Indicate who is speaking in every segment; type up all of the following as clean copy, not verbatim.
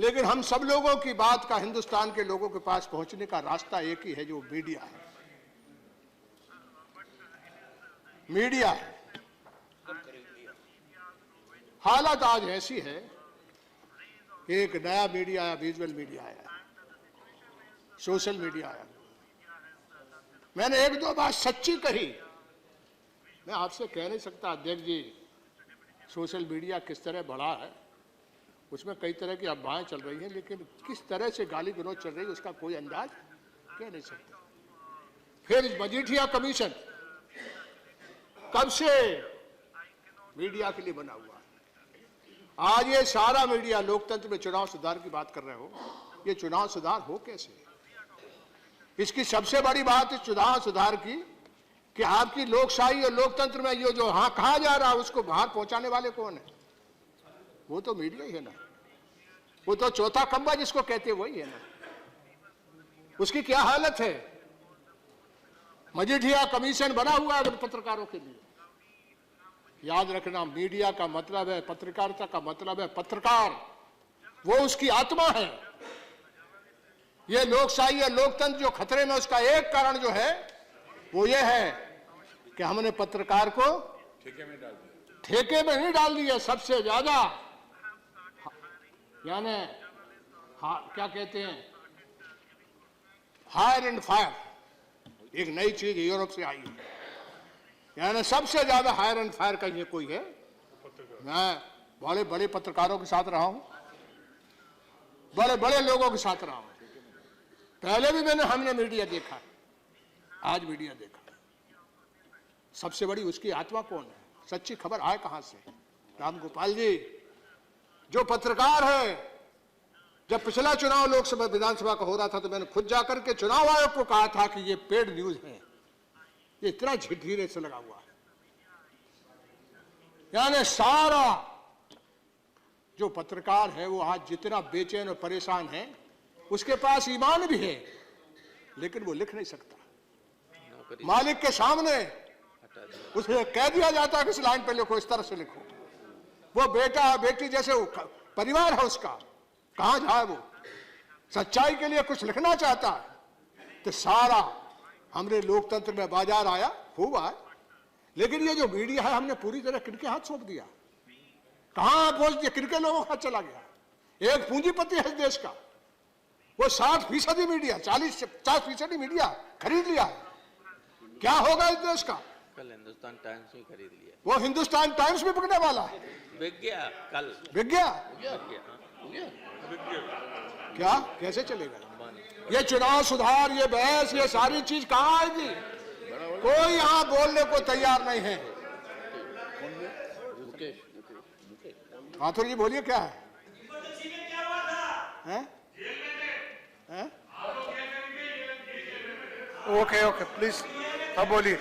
Speaker 1: लेकिन हम सब लोगों की बात का हिंदुस्तान के लोगों के पास पहुंचने का रास्ता एक ही है, जो मीडिया है। मीडिया है। हालत आज ऐसी है कि एक नया मीडिया आया, विजुअल मीडिया आया, सोशल मीडिया आया। मैंने एक दो बात सच्ची कही। मैं आपसे कह नहीं सकता अध्यक्ष जी सोशल मीडिया किस तरह बढ़ा है, उसमें कई तरह की अफवाहें चल रही हैं, लेकिन किस तरह से गाली गलौज चल रही है उसका कोई अंदाज कह नहीं सकता। फिर मजीठिया कमीशन कब से मीडिया के लिए बना हुआ है। आज ये सारा मीडिया लोकतंत्र में चुनाव सुधार की बात कर रहे हो, ये चुनाव सुधार हो कैसे? इसकी सबसे बड़ी बात इस चुनाव सुधार की कि आपकी लोकशाही और लोकतंत्र में ये जो हाँ कहा जा रहा है उसको बाहर पहुंचाने वाले कौन है? वो तो मीडिया ही है ना। वो तो चौथा खंबा जिसको कहते हैं वही है ना। उसकी क्या हालत है? मजीठिया कमीशन बना हुआ है पत्रकारों के लिए। याद रखना, मीडिया का मतलब है, पत्रकारिता का मतलब है पत्रकार, वो उसकी आत्मा है। ये लोकशाही और लोकतंत्र जो खतरे में, उसका एक कारण जो है वो ये है कि हमने पत्रकार को ठेके में नहीं डाल दिया। सबसे ज्यादा यानी क्या कहते हैं, हायर एंड फायर, एक नई चीज यूरोप से आई है। यानी सबसे ज्यादा हायर एंड फायर का ये कोई है। मैं बड़े बड़े पत्रकारों के साथ रहा हूं, बड़े बड़े लोगों के साथ रहा हूं। पहले भी हमने मीडिया देखा, आज मीडिया देखा। सबसे बड़ी उसकी आत्मा कौन है? सच्ची खबर आए कहां से? राम गोपाल जी जो पत्रकार है, जब पिछला चुनाव लोकसभा विधानसभा का हो रहा था तो मैंने खुद जाकर के चुनाव आयोग को कहा था कि ये पेड न्यूज है, ये इतना झिठीरे से लगा हुआ है। यानी सारा जो पत्रकार है वो आज जितना बेचैन और परेशान है, उसके पास ईमान भी है लेकिन वो लिख नहीं सकता। मालिक के सामने उसे कह दिया जाता है कि इस लाइन पे लिखो, इस तरह से लिखो। वो बेटा बेटी जैसे परिवार है उसका, कहां जाए वो? सच्चाई के लिए कुछ लिखना चाहता है तो सारा हमने लोकतंत्र में बाजार आया, खूब आया। लेकिन ये जो मीडिया है हमने पूरी तरह किनके हाथ सौंप दिया? कहां पहुंच दिया? किनके लोगों के हाथ चला गया? एक पूंजीपति है इस देश का, वो 60% मीडिया, 50% मीडिया खरीद लिया। क्या होगा इस देश का?
Speaker 2: कल हिंदुस्तान टाइम्स भी खरीद लिया।
Speaker 1: वो हिंदुस्तान टाइम्स भी बिकने वाला है।
Speaker 2: बिक गया कल।
Speaker 1: बिक गया?
Speaker 2: बिक
Speaker 1: क्या? कैसे चलेगा ये चुनाव सुधार, ये बहस, ये सारी चीज कहां आएगी? कोई यहां बोलने को तैयार नहीं है। माथुर जी बोलिए, क्या है? हैं?
Speaker 3: ओके ओके प्लीज, अब बोलिए।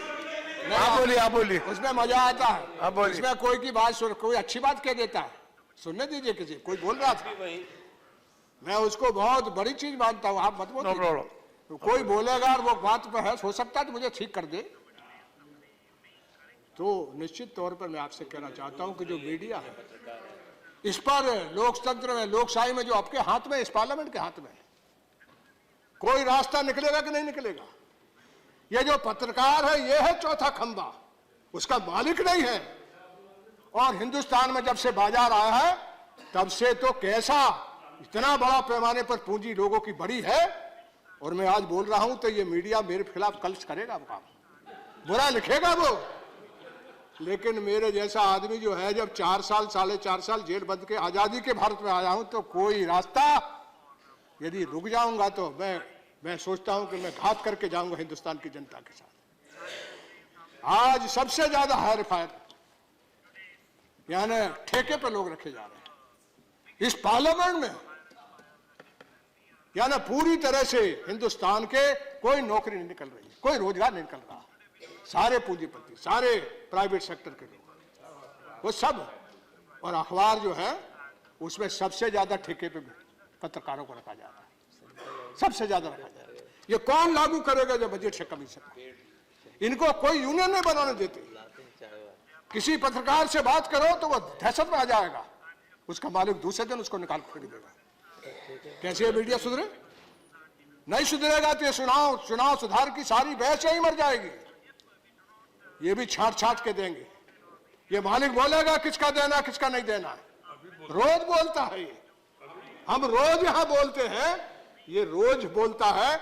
Speaker 3: आप बोलिए।
Speaker 1: उसमें मजा आता है।
Speaker 3: आप बोलिए।
Speaker 1: इसमें कोई की बात सुन, कोई अच्छी बात कह देता है, सुनने दीजिए। किसी कोई बोल रहा था, मैं उसको बहुत बड़ी चीज मानता हूं, आप मत बोलिए। तो कोई बोलेगा और वो बात पर है, हो सकता है तो मुझे ठीक कर दे। तो निश्चित तौर पर मैं आपसे कहना चाहता हूं कि जो मीडिया है, इस पर लोकतंत्र में, लोकशाही में जो आपके हाथ में, इस पार्लियामेंट के हाथ में है, कोई रास्ता निकलेगा कि नहीं निकलेगा? ये जो पत्रकार है ये है चौथा खंबा, उसका मालिक नहीं है। और हिंदुस्तान में जब से बाजार आया है तब से तो कैसा इतना बड़ा पैमाने पर पूंजी लोगों की बड़ी है। और मैं आज बोल रहा हूं तो ये मीडिया मेरे खिलाफ कल करेगा काम, बुरा लिखेगा वो। लेकिन मेरे जैसा आदमी जो है, जब 4 साल 4.5 साल जेल बंद के आजादी के भारत में आया हूं, तो कोई रास्ता यदि रुक जाऊंगा तो मैं सोचता हूं कि मैं घात करके जाऊंगा हिंदुस्तान की जनता के साथ। आज सबसे ज्यादा हायर फायर यानी ठेके पे लोग रखे जा रहे हैं इस पार्लियामेंट में। यानी पूरी तरह से हिंदुस्तान के कोई नौकरी नहीं निकल रही, कोई रोजगार नहीं निकल रहा। सारे पूंजीपति, सारे प्राइवेट सेक्टर के लोग, वो सब। और अखबार जो है उसमें सबसे ज्यादा ठेके पे पत्रकारों को रखा जा रहा है, सबसे ज्यादा रखा जा रहा है। ये कौन लागू करेगा? जब बजट से कमीशन, इनको कोई यूनियन नहीं बनाने देते। किसी पत्रकार से बात करो तो वो दहशत में आ जाएगा, उसका मालिक दूसरे दिन उसको निकाल खरीदेगा। कैसे ये मीडिया सुधरे? नहीं सुधरेगा तो ये चुनाव सुधार की सारी बहस यही मर जाएगी। ये भी छाट छाट के देंगे। ये मालिक बोलेगा किसका देना किसका नहीं देना, रोज बोलता है ये। हम रोज यहां बोलते हैं, ये रोज बोलता है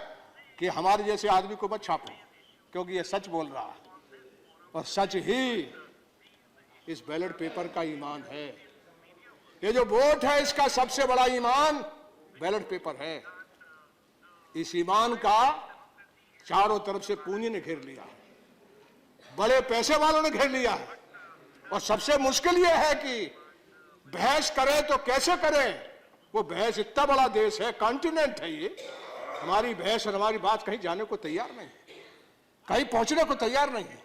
Speaker 1: कि हमारे जैसे आदमी को मत छापो, क्योंकि ये सच बोल रहा है और सच ही इस बैलेट पेपर का ईमान है। ये जो वोट है इसका सबसे बड़ा ईमान बैलेट पेपर है। इस ईमान का चारों तरफ से पूंजी ने घेर लिया है, बड़े पैसे वालों ने घेर लिया है। और सबसे मुश्किल यह है कि बहस करें तो कैसे करें। वो बहस, इतना बड़ा देश है, कॉन्टिनेंट है ये, हमारी बहस और हमारी बात कहीं जाने को तैयार नहीं है, कहीं पहुंचने को तैयार नहीं है।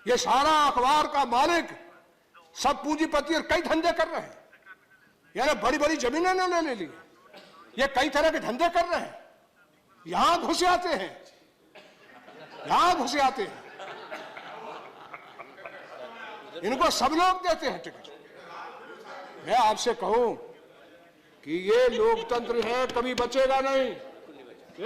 Speaker 1: ये सारा अखबार का मालिक सब पूंजीपति और कई धंधे कर रहे हैं, यानी बड़ी बड़ी जमीनें इन्होंने ले ली, ये कई तरह के धंधे कर रहे हैं। यहां घुसे आते हैं, यहां घुसे आते हैं, इनको सब लोग देते हैं टिकट। मैं आपसे कहूं कि ये लोकतंत्र है, कभी बचेगा नहीं।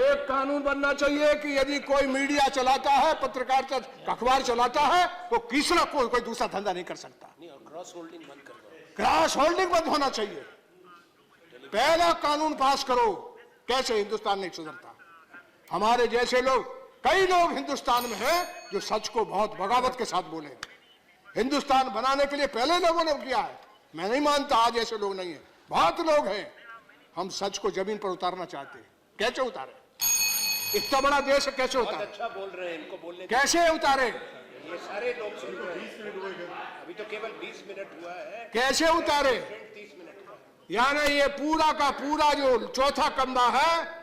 Speaker 1: एक कानून बनना चाहिए कि यदि कोई मीडिया चलाता है, पत्रकारिता अखबार चलाता है, तो तीसरा कोई दूसरा धंधा नहीं कर सकता।
Speaker 4: क्रॉस होल्डिंग बंद कर दो।
Speaker 1: क्रॉस होल्डिंग बंद होना चाहिए। पहला कानून पास करो। कैसे हिंदुस्तान नहीं सुधरता। हमारे जैसे लोग, कई लोग हिंदुस्तान में हैं जो सच को बहुत बगावत के साथ बोले। हिंदुस्तान बनाने के लिए पहले लोगों ने किया है। मैं नहीं मानता आज ऐसे लोग नहीं है, बहुत लोग हैं। हम सच को जमीन पर उतारना चाहते हैं। कैसे उतारे? इतना बड़ा देश है, कैसे उतारे?
Speaker 4: अच्छा बोल रहे हैं, इनको बोलने
Speaker 1: कैसे उतारे?
Speaker 4: ये सारे लोग सुन रहे हैं। अभी तो केवल 20 मिनट हुआ है।
Speaker 1: कैसे उतारे?
Speaker 4: 30 मिनट हुआ।
Speaker 1: यानी ये पूरा का पूरा जो चौथा कमरा है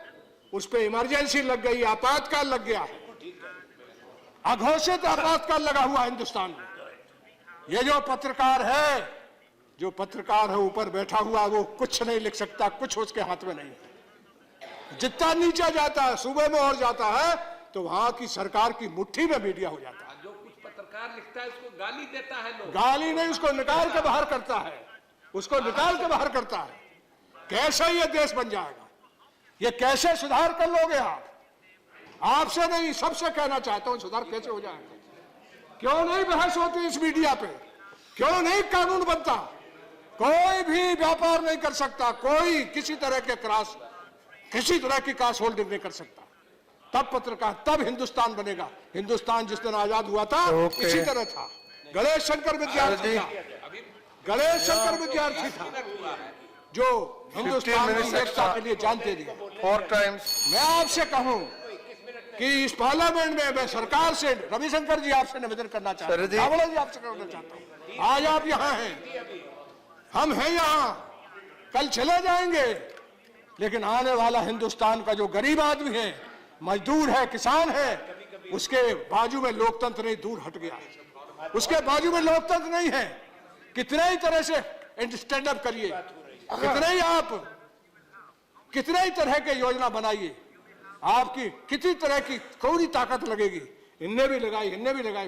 Speaker 1: उस पे इमरजेंसी लग गई, आपातकाल लग गया है, अघोषित आपातकाल लगा हुआ हिंदुस्तान में। ये जो पत्रकार है ऊपर बैठा हुआ, वो कुछ नहीं लिख सकता, कुछ उसके हाथ में नहीं है। जितना नीचे जाता है, सूबे में और जाता है, तो वहां की सरकार की मुट्ठी में मीडिया हो जाता है।
Speaker 5: जो कुछ पत्रकार लिखता है उसको गाली देता है लोग।
Speaker 1: गाली नहीं, उसको निकाल के बाहर करता है, उसको निकाल के बाहर करता है। कैसे ये देश बन जाएगा? ये कैसे सुधार कर लोगे आप? आपसे नहीं, सबसे कहना चाहता हूं, सुधार कैसे हो जाएगा? क्यों नहीं बहस होती इस मीडिया पे? क्यों नहीं कानून बनता? कोई भी व्यापार नहीं कर सकता, कोई किसी तरह की क्रॉस होल्डिंग नहीं कर सकता। तब पत्रकार, तब हिंदुस्तान बनेगा। हिंदुस्तान जिस दिन आजाद हुआ था इसी तरह था। गणेश शंकर विद्यार्थी था, गणेश शंकर विद्यार्थी था जो हिंदुस्तान की एकता के लिए जान दे दिया।
Speaker 3: 4 times।
Speaker 1: मैं आपसे कहूं कि इस पार्लियामेंट में मैं सरकार से, रविशंकर जी आपसे निवेदन करना चाहता हूं, रावल जी आपसे करना चाहता हूं। आज आप यहाँ हैं, हम हैं यहाँ, कल चले जाएंगे, लेकिन आने वाला हिंदुस्तान का जो गरीब आदमी है, मजदूर है, किसान है, उसके बाजू में लोकतंत्र नहीं, दूर हट गया। उसके बाजू में लोकतंत्र नहीं है। कितने ही तरह से स्टैंड अप करिए, कितने ही तरह के योजना बनाइए, आपकी कितनी तरह की कौड़ी ताकत लगेगी। इनने भी लगाई,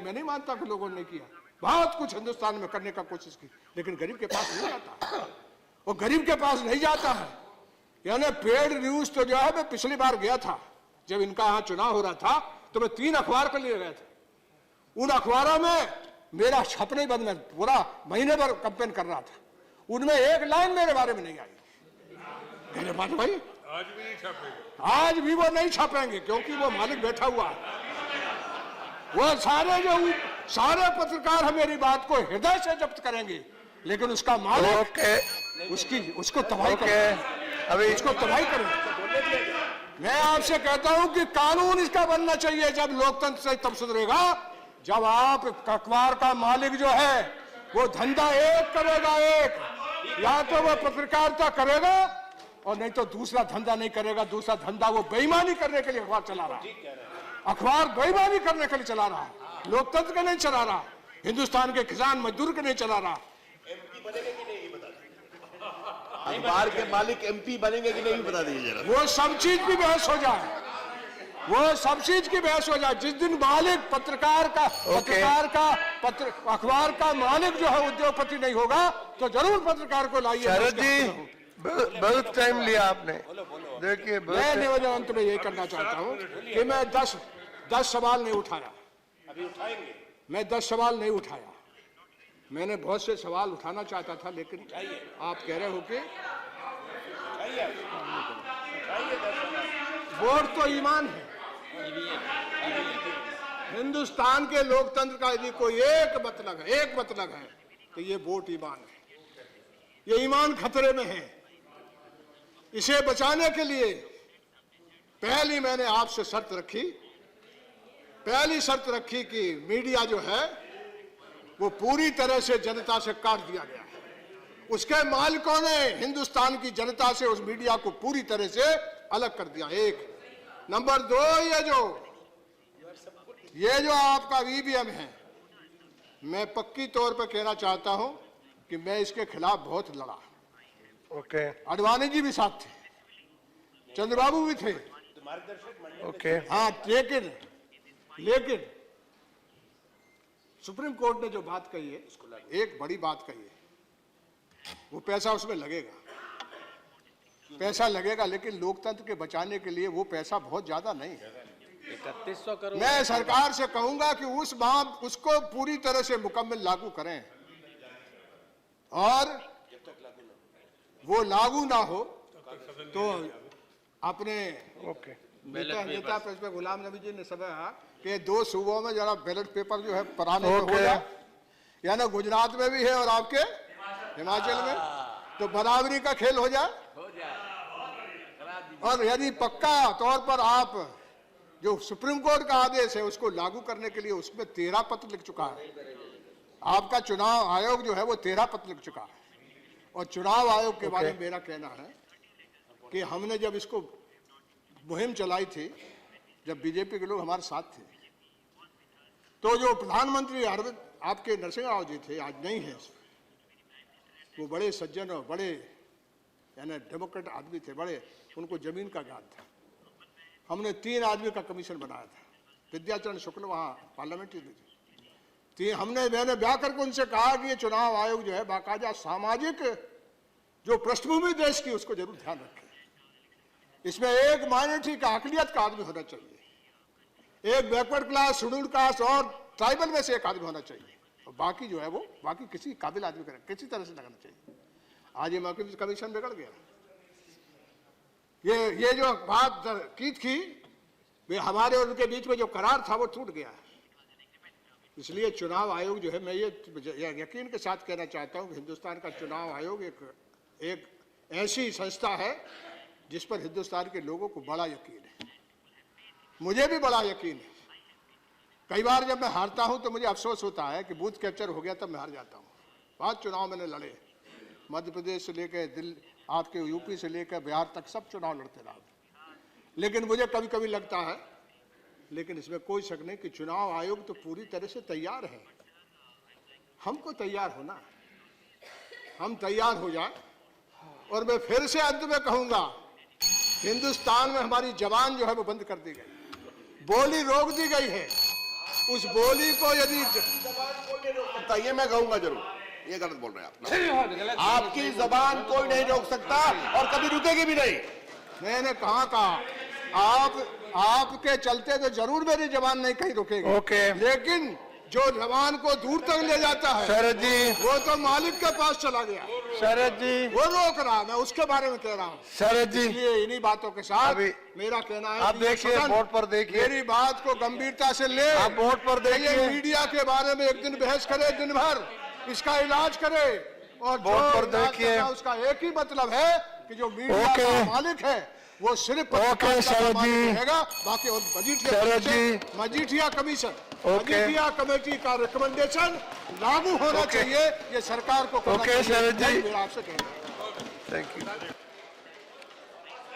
Speaker 1: मैं नहीं मानता कि लोगों ने किया। बहुत कुछ हिंदुस्तान में करने का कोशिश की, लेकिन गरीब के पास नहीं जाता। वो गरीब के पास नहीं जाता है। यानी पेड न्यूज तो जो है, मैं पिछली बार गया था जब इनका यहाँ चुनाव हो रहा था, तो मैं 3 अखबार के लिए गया था। उन अखबारों में मेरा छपने बंद में पूरा महीने भर कंपेन कर रहा था, उनमें एक लाइन मेरे बारे में नहीं आई। मेरे बात भाई
Speaker 5: आज भी नहीं छापेंगे,
Speaker 1: आज भी वो नहीं छापेंगे, क्योंकि वो मालिक बैठा हुआ है। वो सारे पत्रकार हम मेरी बात को हृदय से जब्त करेंगे, लेकिन उसका मालिक उसको तबाही करें,
Speaker 3: अभी
Speaker 1: उसको तबाही करें। मैं आपसे कहता हूं कि कानून इसका बनना चाहिए। जब लोकतंत्र से तब सुधरेगा जब आप अखबार का मालिक जो है वो धंधा एक करेगा, एक या तो वो पत्रकारिता करेगा और नहीं तो दूसरा धंधा नहीं करेगा। दूसरा धंधा वो बेईमानी करने के लिए अखबार चला रहा है, अखबार बेईमानी करने के लिए चला रहा है, लोकतंत्र का नहीं चला रहा, हिंदुस्तान के किसान मजदूर का नहीं चला रहा।
Speaker 6: अखबार के मालिक एमपी बनेंगे कि नहीं बता दीजिए जरा।
Speaker 1: वो सब चीज की बहस हो जाए, वो सब चीज की बहस हो जाए। जिस दिन मालिक अखबार का मालिक जो है उद्योगपति नहीं होगा, तो जरूर पत्रकार को लाइए।
Speaker 3: शरद जी बहुत टाइम लिया आपने। देखिए
Speaker 1: मैं निवेदन अंत में यही करना चाहता हूं कि मैं 10 सवाल नहीं उठाया,
Speaker 4: अभी उठाएंगे।
Speaker 1: मैं 10 सवाल नहीं उठाया। मैंने बहुत से सवाल उठाना चाहता था, लेकिन आप कह रहे हो कि वोट तो ईमान है। हिंदुस्तान के लोकतंत्र का यदि कोई एक मतलब है तो ये वोट ईमान है। ये ईमान खतरे में है। इसे बचाने के लिए पहली मैंने आपसे शर्त रखी कि मीडिया जो है वो पूरी तरह से जनता से काट दिया गया है। उसके मालिकों ने हिंदुस्तान की जनता से उस मीडिया को पूरी तरह से अलग कर दिया। एक नंबर 2, ये जो आपका ईवीएम है, मैं पक्की तौर पर कहना चाहता हूं कि मैं इसके खिलाफ बहुत लड़ा।
Speaker 3: ओके
Speaker 1: अडवाणी जी भी साथ थे, चंद्रबाबू भी थे।
Speaker 3: ओके
Speaker 1: हाँ, लेकिन सुप्रीम कोर्ट ने जो बात कही है, एक बड़ी बात कही है, वो पैसा उसमें लगेगा, लेकिन लोकतंत्र के बचाने के लिए वो पैसा बहुत ज्यादा नहीं है।
Speaker 2: 3100 करोड़।
Speaker 1: मैं सरकार से कहूंगा कि उसको पूरी तरह से मुकम्मल लागू करें, और वो लागू ना हो तो अपने नेता प्रेसिडेंट गुलाम नबी जी ने सब कि 2 सूबों में जरा बैलेट पेपर जो है पराने में हो जाए, यानी गुजरात में भी है और आपके हिमाचल में, तो बराबरी का खेल हो जाए। और यदि पक्का तौर पर आप जो सुप्रीम कोर्ट का आदेश है उसको लागू करने के लिए उसमें 13 पत्र लिख चुका है। आपका चुनाव आयोग जो है वो 13 पत्र लिख चुका है। और चुनाव आयोग के बारे में मेरा कहना है कि हमने जब इसको मुहिम चलाई थी, जब बीजेपी के लोग हमारे साथ थे, तो जो प्रधानमंत्री अरविंद आपके नरसिंह राव जी थे, आज नहीं है, वो बड़े सज्जन और बड़े यानी डेमोक्रेट आदमी थे, बड़े उनको जमीन का ज्ञान था। हमने 3 आदमी का कमीशन बनाया था। विद्याचरण शुक्ल वहाँ पार्लियामेंट्री में थे। मैंने ब्याह करके उनसे कहा कि ये चुनाव आयोग जो है बाकायदा सामाजिक जो पृष्ठभूमि देश की उसको जरूर ध्यान रखे। इसमें एक माइनॉरिटी का, अकलियत का आदमी होना चाहिए, एक बैकवर्ड क्लास, शेड्यूल्ड कास्ट और ट्राइबल में से एक आदमी होना चाहिए, और बाकी जो है वो बाकी किसी काबिल आदमी का किसी तरह से लगना चाहिए। आज ये कमीशन बिगड़ गया। ये जो बात की थी, वे हमारे और उनके बीच में जो करार था वो टूट गया है। इसलिए चुनाव आयोग जो है, मैं ये यकीन के साथ कहना चाहता हूं कि हिंदुस्तान का चुनाव आयोग एक ऐसी संस्था है जिस पर हिंदुस्तान के लोगों को बड़ा यकीन है। मुझे भी बड़ा यकीन है। कई बार जब मैं हारता हूं तो मुझे अफसोस होता है कि बूथ कैप्चर हो गया तब मैं हार जाता हूं। 5 चुनाव मैंने लड़े, मध्य प्रदेश से लेकर दिल्ली, आपके यूपी से लेकर बिहार तक सब चुनाव लड़ते रहा। लेकिन मुझे कभी कभी लगता है, लेकिन इसमें कोई शक नहीं कि चुनाव आयोग तो पूरी तरह से तैयार है। हमको तैयार होना है, हम तैयार हो जाए। और मैं फिर से अंत में कहूंगा, हिंदुस्तान में हमारी जबान जो है वो बंद कर दी गई, बोली रोक दी गई है। उस बोली को यदि
Speaker 6: ये मैं कहूंगा जरूर, ये गलत बोल रहे हैं आप। आपकी जबान कोई नहीं रोक सकता और कभी रुकेगी भी नहीं।
Speaker 1: मैंने कहा आपके चलते तो जरूर मेरी जबान नहीं कहीं रुकेगी।
Speaker 3: ओके।
Speaker 1: लेकिन जो जबान को दूर तक ले जाता है
Speaker 3: शरद जी,
Speaker 1: वो तो मालिक के पास चला गया।
Speaker 3: शरद जी,
Speaker 1: वो रोक रहा, मैं उसके बारे में कह रहा हूँ।
Speaker 3: शरद जी,
Speaker 1: इसलिए इन्हीं बातों के साथ
Speaker 3: अभी
Speaker 1: मेरा कहना है
Speaker 3: आप
Speaker 1: कि ये
Speaker 3: देखिए,
Speaker 1: सदन
Speaker 3: बोर्ड पर देखिए,
Speaker 1: मेरी बात को गंभीरता से ले।
Speaker 3: आप बोर्ड पर देखिए,
Speaker 1: मीडिया के बारे में एक दिन बहस करे, दिन भर इसका इलाज करे, और
Speaker 3: बोर्ड पर
Speaker 1: जो इलाज
Speaker 3: देखिए,
Speaker 1: करना उसका एक ही मतलब है कि जो मीडिया का मालिक है वो सिर्फ पत्रकारिता का मालिक रहेगा, बाकी और मजीठिया कमीशन, मजीठिया कमेटी का रिकमेंडेशन लागू होना चाहिए। ये सरकार को करना चाहिए।
Speaker 3: शरद जी,
Speaker 1: आपसे कहना है।
Speaker 3: Thank you.